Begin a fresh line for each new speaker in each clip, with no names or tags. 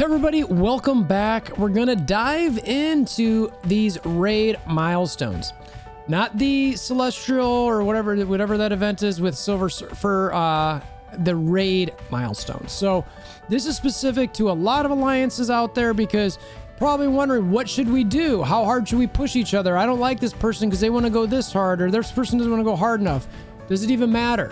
Hey everybody, welcome back. We're gonna dive into these raid milestones. Not the celestial or whatever that event is with silver for the raid milestones. So this is specific to a lot of alliances out there because probably wondering, what should we do? How hard should we push each other? I don't like this person because they want to go this hard, or this person doesn't want to go hard enough. Does it even matter?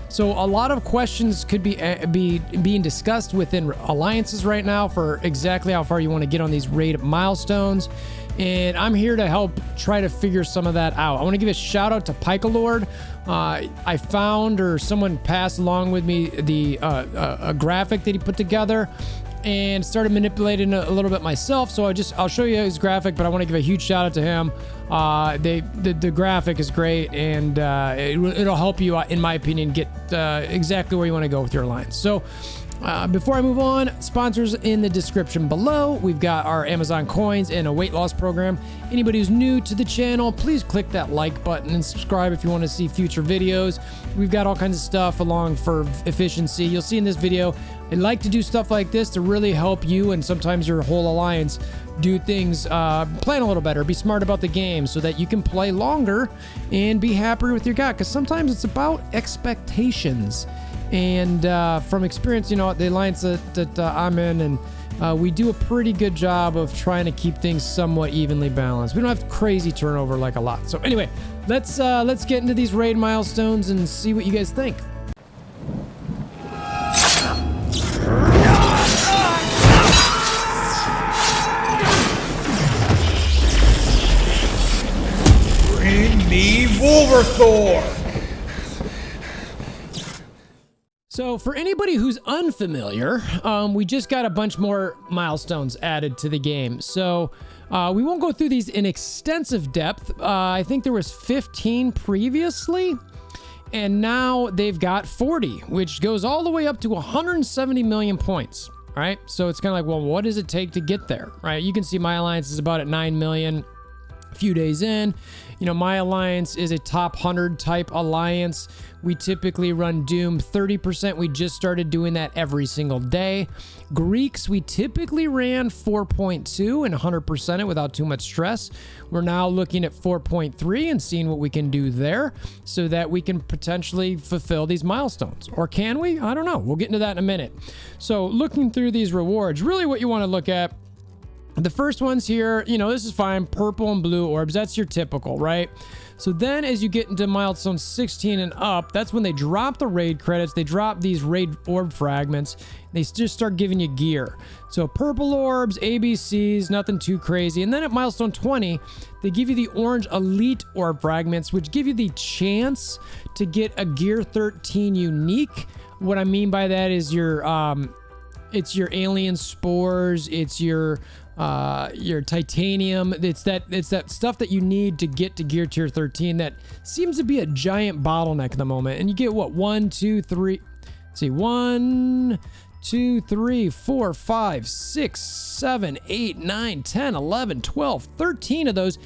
So a lot of questions could be being discussed within alliances right now for exactly how far you want to get on these raid milestones. And I'm here to help try to figure some of that out. I want to give a shout out to Lord. I found, or someone passed along with me, a graphic that he put together and started manipulating a little bit myself. So I'll show you his graphic, but I want to give a huge shout out to him. The graphic is great, and it'll help you, in my opinion, get exactly where you want to go with your alliance. So before I move on, sponsors in the description below. We've got our Amazon coins and a weight loss program. Anybody who's new to the channel, please click that like button and subscribe if you want to see future videos. We've got all kinds of stuff along for efficiency. You'll see in this video, I like to do stuff like this to really help you and sometimes your whole alliance do things, plan a little better, be smart about the game so that you can play longer and be happier with your guy. Because sometimes it's about expectations. And from experience, you know, the alliance that I'm in, and we do a pretty good job of trying to keep things somewhat evenly balanced. We don't have crazy turnover like a lot. So anyway, let's get into these raid milestones and see what you guys think.
Bring me WolverThor!
So for anybody who's unfamiliar, we just got a bunch more milestones added to the game. So we won't go through these in extensive depth. I think there was 15 previously, and now they've got 40, which goes all the way up to 170 million points, right? So it's kind of like, well, what does it take to get there, right? You can see my alliance is about at 9 million a few days in. You know, my alliance is a top 100 type alliance. We typically run Doom 30%. We just started doing that every single day. Greeks, we typically ran 4.2 and 100% it without too much stress. We're now looking at 4.3 and seeing what we can do there so that we can potentially fulfill these milestones. Or can we? I don't know. We'll get into that in a minute. So looking through these rewards, really what you want to look at, the first ones here, you know, this is fine. Purple and blue orbs, that's your typical, right? So then as you get into milestone 16 and up, that's when they drop the raid credits. They drop these raid orb fragments. They just start giving you gear. So purple orbs, ABCs, nothing too crazy. And then at milestone 20, they give you the orange elite orb fragments, which give you the chance to get a gear 13 unique. What I mean by that is it's your alien spores, it's your titanium. It's that stuff that you need to get to gear tier 13 that seems to be a giant bottleneck at the moment. And you get what, 1 2 3, let's see, 1 2 3 4 5 6 7 8 9 10 11 12 13 of those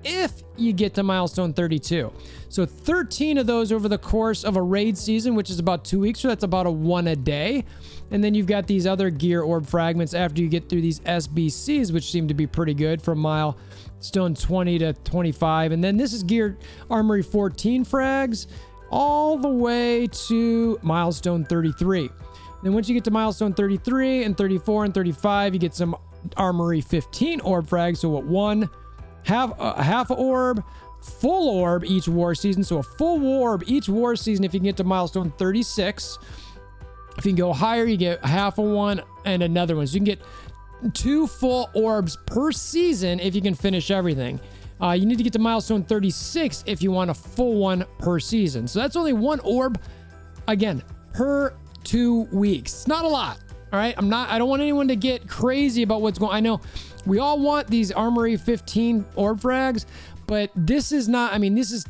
if you get to milestone 32. So 13 of those over the course of a raid season, which is about 2 weeks, so that's about a 1 a day. And then you've got these other gear orb fragments after you get through these SBCs, which seem to be pretty good from milestone 20 to 25. And then this is gear armory 14 frags all the way to milestone 33. Then once you get to milestone 33 and 34 and 35, you get some armory 15 orb frags. So what, half a orb, full orb each war season. So a full orb each war season if you can get to milestone 36. If you can go higher, you get half a one and another one. So you can get 2 full orbs per season if you can finish everything. You need to get to milestone 36 if you want a full one per season. So that's only 1 orb, again, per 2 weeks. It's not a lot. All right. I don't want anyone to get crazy about what's going on. I know we all want these armory 15 orb frags, but this is not, I mean, this is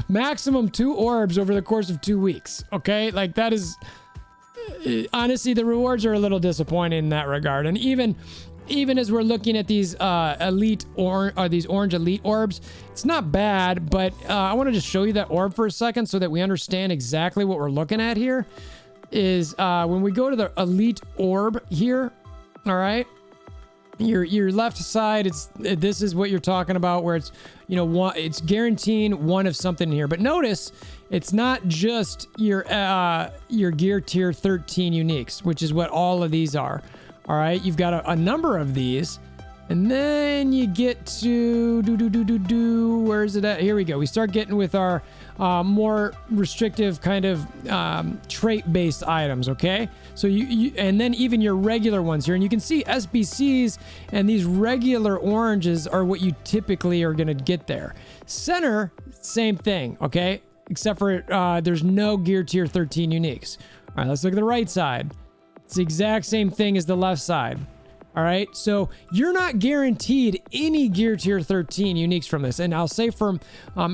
maximum 2 orbs over the course of 2 weeks. Okay. Like that is, honestly, the rewards are a little disappointing in that regard. And even as we're looking at these these orange elite orbs, it's not bad, but I want to just show you that orb for a second so that we understand exactly what we're looking at here. Is when we go to the elite orb here, All right. Your left side, this is what you're talking about, where it's, you know, it's guaranteeing one of something here. But notice it's not just your gear tier 13 uniques, which is what all of these are. All right, you've got a number of these, and then you get to where is it at? Here we go. We start getting with our more restrictive kind of trait-based items. Okay, so you and then even your regular ones here, and you can see SBCs and these regular oranges are what you typically are going to get there. Center, same thing. Okay, except for there's no gear tier 13 uniques. All right, let's look at the right side. It's the exact same thing as the left side. All right, so you're not guaranteed any gear tier 13 uniques from this. And I'll say from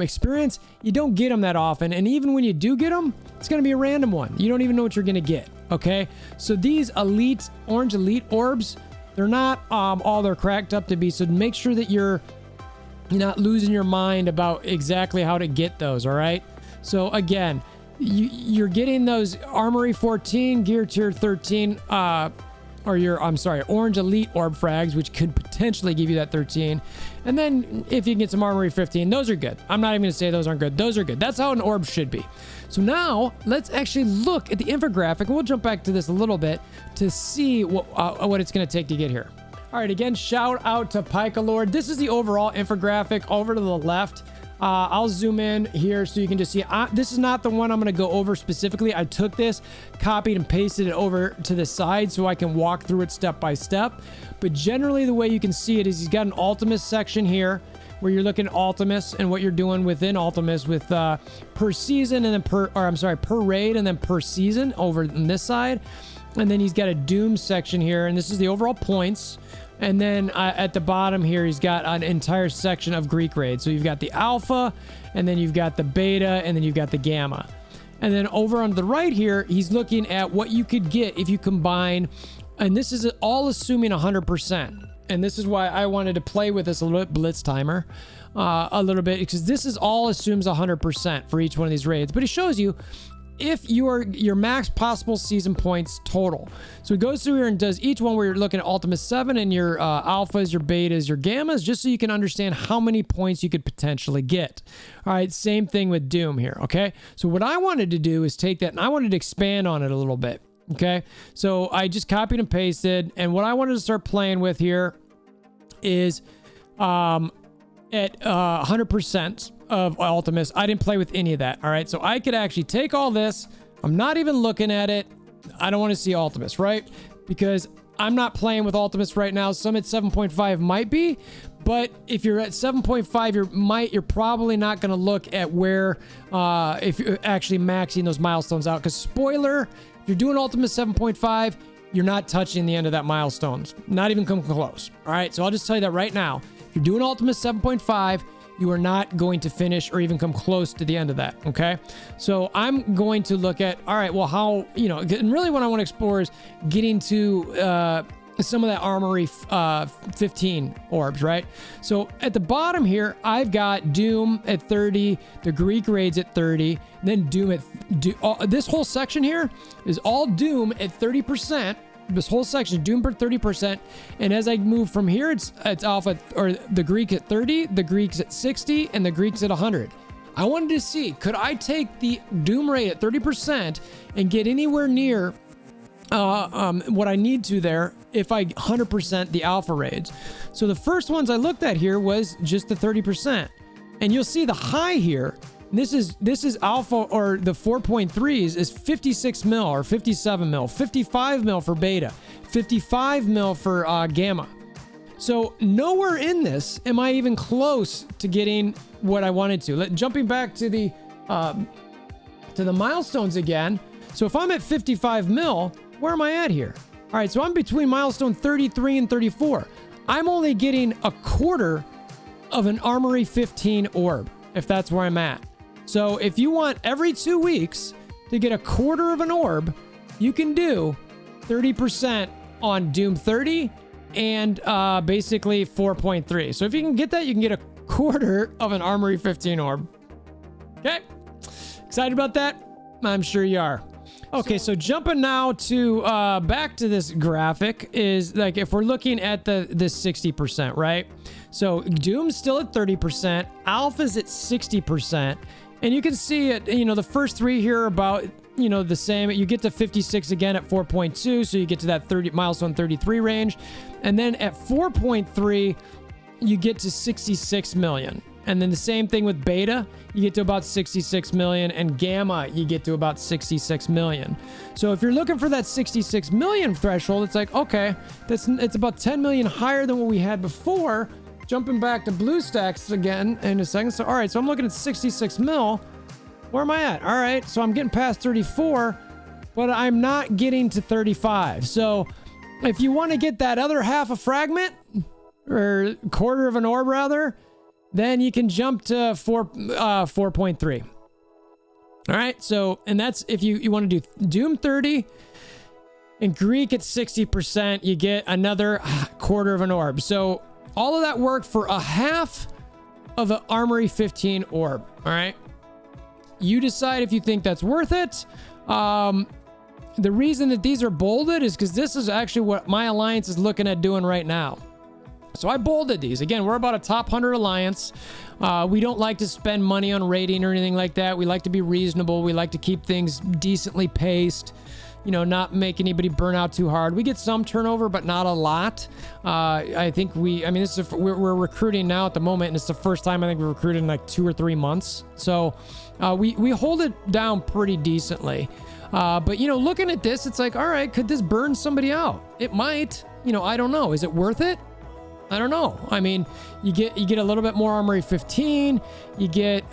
experience, you don't get them that often. And even when you do get them, it's going to be a random one. You don't even know what you're going to get. Okay, so these orange elite orbs, they're not all they're cracked up to be. So make sure that you're not losing your mind about exactly how to get those. All right, so again, you're getting those Armory 14, Gear Tier 13, Orange Elite Orb Frags, which could potentially give you that 13. And then if you can get some Armory 15, those are good. I'm not even going to say those aren't good. Those are good. That's how an orb should be. So now let's actually look at the infographic, and we'll jump back to this a little bit to see what it's going to take to get here. All right, again, shout out to Pika Lord. This is the overall infographic over to the left. I'll zoom in here so you can just see. This is not the one I'm going to go over specifically. I took this, copied and pasted it over to the side so I can walk through it step by step. But generally the way you can see it is he's got an Ultimus section here where you're looking at Ultimus and what you're doing within Ultimus with per season and then per raid and then per season over on this side. And then he's got a Doom section here, and this is the overall points. And then at the bottom here, he's got an entire section of Greek raids. So you've got the alpha, and then you've got the beta, and then you've got the gamma. And then over on the right here, he's looking at what you could get if you combine, and this is all assuming 100%. And this is why I wanted to play with this a little bit, Blitz Timer, a little bit, because this is all assumes 100% for each one of these raids. But it shows you if your max possible season points total. So it goes through here and does each one where you're looking at Ultimus 7 and your alphas, your betas, your gammas, just so you can understand how many points you could potentially get. All right, same thing with Doom here, okay? So what I wanted to do is take that and I wanted to expand on it a little bit, okay? So I just copied and pasted, and what I wanted to start playing with here is at 100% of Ultimus. I didn't play with any of that. All right, so I could actually take all this. I'm not even looking at it. I don't want to see Ultimus, right? Because I'm not playing with Ultimus right now. Some at 7.5 might be, but if you're at 7.5, you're probably not going to look at where if you're actually maxing those milestones out. Because spoiler, if you're doing Ultimus 7.5, you're not touching the end of that milestones. Not even come close. All right, so I'll just tell you that right now. If you're doing Ultimus 7.5, you are not going to finish or even come close to the end of that, okay? So I'm going to look at, all right, well, how, and really what I want to explore is getting to some of that Armory 15 orbs, right? So at the bottom here, I've got Doom at 30, the Greek raids at 30, then Doom at, this whole section here is all Doom at 30%. This whole section, Doom per 30%. And as I move from here, it's alpha, or the Greek at 30, the Greeks at 60, and the Greeks at 100. I wanted to see, could I take the Doom rate at 30% and get anywhere near what I need to there if I 100% the alpha raids? So the first ones I looked at here was just the 30%. And you'll see the high here. This is alpha, or the 4.3s is 56 mil or 57 mil, 55 mil for beta, 55 mil for gamma. So nowhere in this am I even close to getting what I wanted to. Jumping back to the milestones again. So if I'm at 55 mil, where am I at here? All right, so I'm between milestone 33 and 34. I'm only getting a quarter of an Armory 15 orb, if that's where I'm at. So if you want every 2 weeks to get a quarter of an orb, you can do 30% on Doom 30 and basically 4.3. So if you can get that, you can get a quarter of an Armory 15 orb. Okay? Excited about that? I'm sure you are. Okay, so jumping now to back to this graphic is like if we're looking at this 60%, right? So Doom's still at 30%, Alpha's at 60%, and you can see it, you know, the first three here are about, you know, the same. You get to 56 again at 4.2, so you get to that milestone 33 range, and then at 4.3 you get to 66 million. And then the same thing with beta, you get to about 66 million, and gamma, you get to about 66 million. So if you're looking for that 66 million threshold, it's like, okay, it's about 10 million higher than what we had before. Jumping back to BlueStacks again in a second. So, all right, so I'm looking at 66 mil. Where am I at? All right, so I'm getting past 34, but I'm not getting to 35. So if you want to get that other half a fragment, or quarter of an orb rather, then you can jump to 4.3. All right, so, and that's if you want to do Doom 30 and Greek at 60%, you get another quarter of an orb. So all of that work for a half of an Armory 15 orb. All right, you decide if you think that's worth it. The reason that these are bolded is because this is actually what my alliance is looking at doing right now. So I bolded these. Again, we're about a top 100 alliance. We don't like to spend money on rating or anything like that. We like to be reasonable. We like to keep things decently paced, you know, not make anybody burn out too hard. We get some turnover, but not a lot. I think we're recruiting now at the moment, and it's the first time I think we recruited in like 2 or 3 months. So we hold it down pretty decently. But, you know, looking at this, it's like, all right, could this burn somebody out? It might. You know, I don't know. Is it worth it? I don't know. I mean, you get a little bit more Armory 15. You get,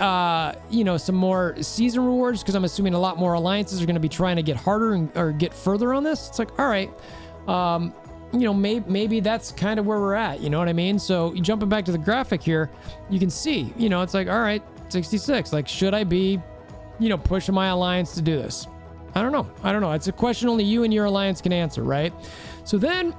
you know, some more season rewards, because I'm assuming a lot more alliances are going to be trying to get harder or get further on this. It's like, all right, you know, maybe that's kind of where we're at. You know what I mean? So jumping back to the graphic here, you can see, you know, it's like, all right, 66. Like, should I be, you know, pushing my alliance to do this? I don't know. It's a question only you and your alliance can answer, right? So then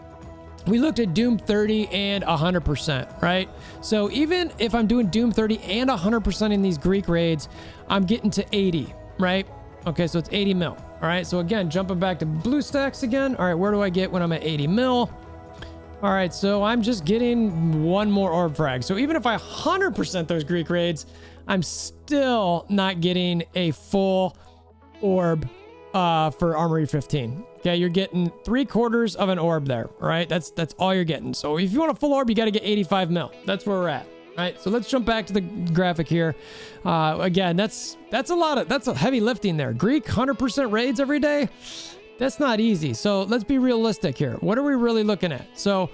we looked at Doom 30 and 100%, right? So even if I'm doing Doom 30 and 100% in these Greek raids, I'm getting to 80, right? Okay, so it's 80 mil. All right, so again, jumping back to BlueStacks again. All right, where do I get when I'm at 80 mil? All right, so I'm just getting one more orb frag. So even if I 100% those Greek raids, I'm still not getting a full orb for Armory 15. Okay, you're getting 3/4 of an orb there. All right, that's all you're getting. So if you want a full orb, you got to get 85 mil. That's where we're at. All right, so let's jump back to the graphic here. Again, that's a heavy lifting there. Greek 100% raids every day. That's not easy. So let's be realistic here. What are we really looking at? So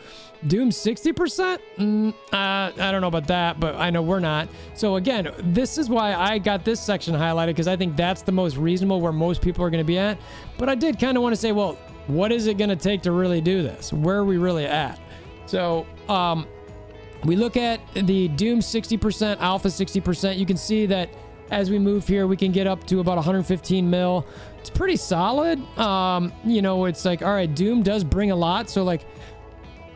Doom 60%? I don't know about that, but I know we're not. So again, this is why I got this section highlighted, because I think that's the most reasonable, where most people are going to be at. But I did kind of want to say, well, what is it going to take to really do this? Where are we really at? So we look at the Doom 60%, Alpha 60%. You can see that as we move here, we can get up to about 115 mil. It's pretty solid. You know, it's like, all right, Doom does bring a lot. So like,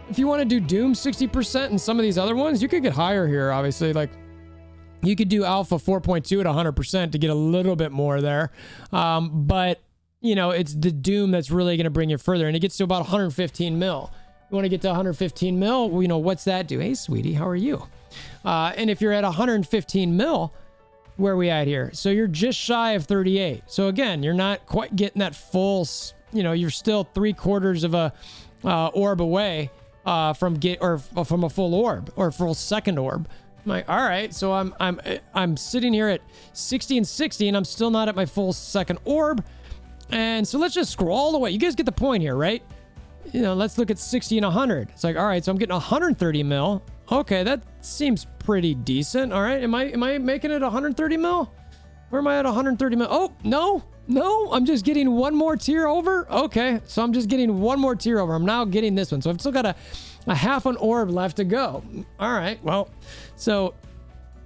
if you want to do Doom 60% and some of these other ones, you could get higher here, obviously. Like, you could do Alpha 4.2 at 100% to get a little bit more there. But, you know, it's the Doom that's really going to bring you further. And it gets to about 115 mil. You want to get to 115 mil, well, you know, what's that do? Hey, sweetie, how are you? And if you're at 115 mil, where are we at here? So you're just shy of 38. So again, you're not quite getting that full, you know, you're still 3/4 of a orb away from a full orb or full second orb. I'm like, all right, so I'm sitting here at 60 and 60, and I'm still not at my full second orb. And so let's just scroll all the way. You guys get the point here, right? You know, let's look at 60 and 100. It's like, all right, so I'm getting 130 mil. Okay, that seems pretty decent. All right, am I making it 130 mil? Where am I at 130 mil? Oh, no, I'm just getting one more tier over. Okay, so I'm just getting one more tier over. I'm now getting this one. So I've still got a half an orb left to go. All right, well, so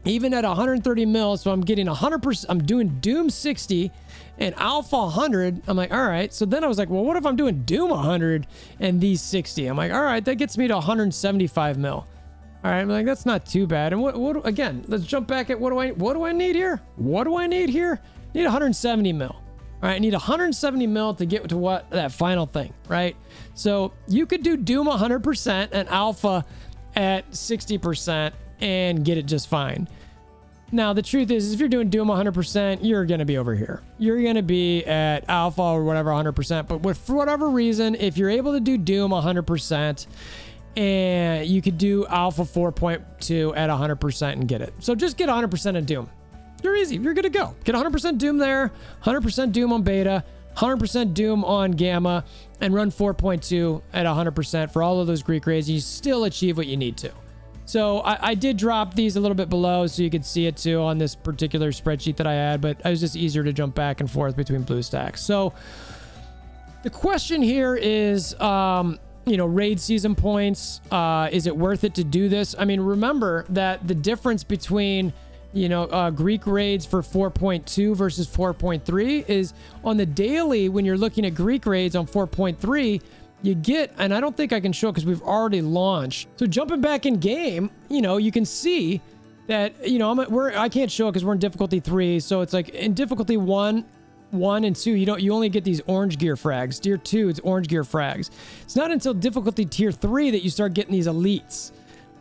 even at 130 mil, so I'm getting 100%. I'm doing Doom 60 and Alpha 100. I'm like, all right. So then I was like, well, what if I'm doing Doom 100 and these 60? I'm like, all right, that gets me to 175 mil. All right, I'm like, that's not too bad. And what again, let's jump back at what do I need here? What do I need here? I need 170 mil. All right, I need 170 mil to get to what that final thing, right? So you could do Doom 100% and Alpha at 60% and get it just fine. Now, the truth is if you're doing Doom 100%, you're going to be over here. You're going to be at Alpha or whatever 100%. But for whatever reason, if you're able to do Doom 100%, and you could do Alpha 4.2 at 100% and get it. So just get 100% of Doom. You're easy. You're good to go. Get 100% Doom there, 100% Doom on Beta, 100% Doom on Gamma, and run 4.2 at 100% for all of those Greek raids. You still achieve what you need to. So I did drop these a little bit below so you could see it too on this particular spreadsheet that I had, but it was just easier to jump back and forth between BlueStacks. So the question here is, raid season points. Is it worth it to do this? I mean, remember that the difference between, Greek raids for 4.2 versus 4.3 is on the daily. When you're looking at Greek raids on 4.3, you get, and I don't think I can show because we've already launched. So jumping back in game, you can see that, I can't show it because we're in difficulty 3. So it's like in difficulty 1 and 2, you only get these orange gear frags. Tier 2, it's orange gear frags. It's not until difficulty tier 3 that you start getting these elites.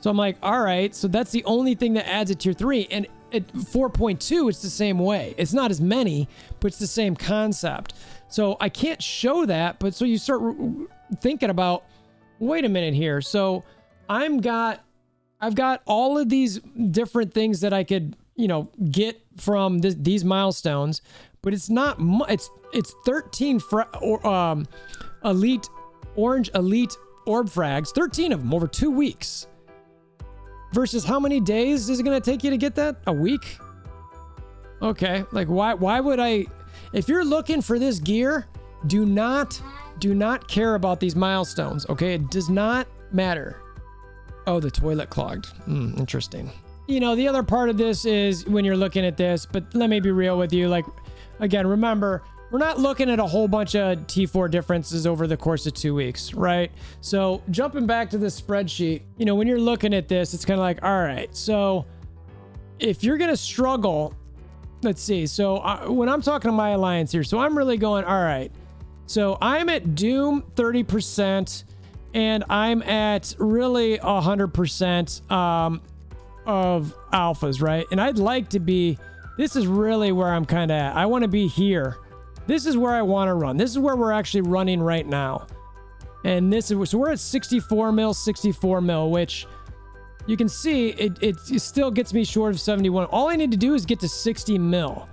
So I'm like, all right, so that's the only thing that adds at tier 3. And at 4.2, it's the same way. It's not as many, but it's the same concept. So I can't show that, but so you start thinking about, wait a minute here. So I've got all of these different things that I could, get from these milestones. But it's not it's 13 elite orange elite orb frags, 13 of them over 2 weeks. Versus how many days is it going to take you to get that? A week? Okay, like why would I? If you're looking for this gear, do not care about these milestones, okay? It does not matter. Oh, the toilet clogged. Interesting. The other part of this is when you're looking at this, but let me be real with you, like, again, remember, we're not looking at a whole bunch of T4 differences over the course of 2 weeks, right? So jumping back to this spreadsheet, when you're looking at this, it's kind of like, all right, so if you're going to struggle, let's see. So when I'm talking to my alliance here, so I'm really going, all right, so I'm at Doom 30% and I'm at really 100% of alphas, right? And I'd like to be, this is really where I'm kind of at. I want to be here. This is where I want to run. This is where we're actually running right now. And this is, so we're at 64 mil, which you can see it still gets me short of 71. All I need to do is get to 60 mil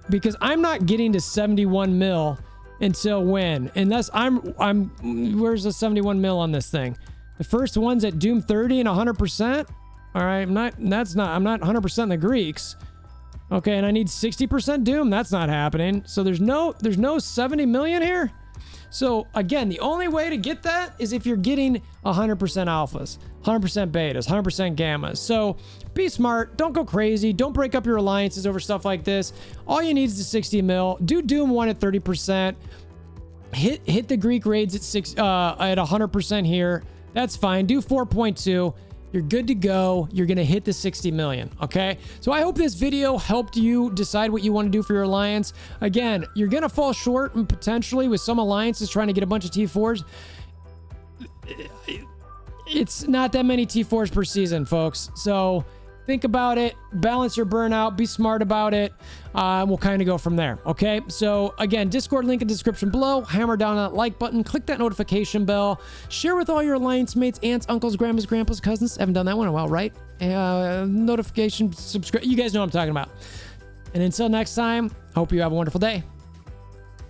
because I'm not getting to 71 mil until when? Unless where's the 71 mil on this thing? The first one's at Doom 30 and 100%. All right, I'm not 100% in the Greeks. Okay, and I need 60% Doom. That's not happening. So there's no 70 million here. So again, the only way to get that is if you're getting 100% alphas, 100% betas, 100% gammas. So be smart. Don't go crazy. Don't break up your alliances over stuff like this. All you need is the 60 mil. Do Doom 1 at 30%. Hit the Greek raids at 100% here. That's fine. Do 4.2. You're good to go. You're going to hit the 60 million. Okay. So I hope this video helped you decide what you want to do for your alliance. Again, you're going to fall short and potentially with some alliances trying to get a bunch of T4s. It's not that many T4s per season, folks. So think about it, balance your burnout, be smart about it. We'll kind of go from there. Okay. So again, Discord link in the description below, hammer down that like button, click that notification bell, share with all your alliance mates, aunts, uncles, grandmas, grandpas, cousins. Haven't done that one in a while, right? Notification, subscribe. You guys know what I'm talking about. And until next time, hope you have a wonderful day.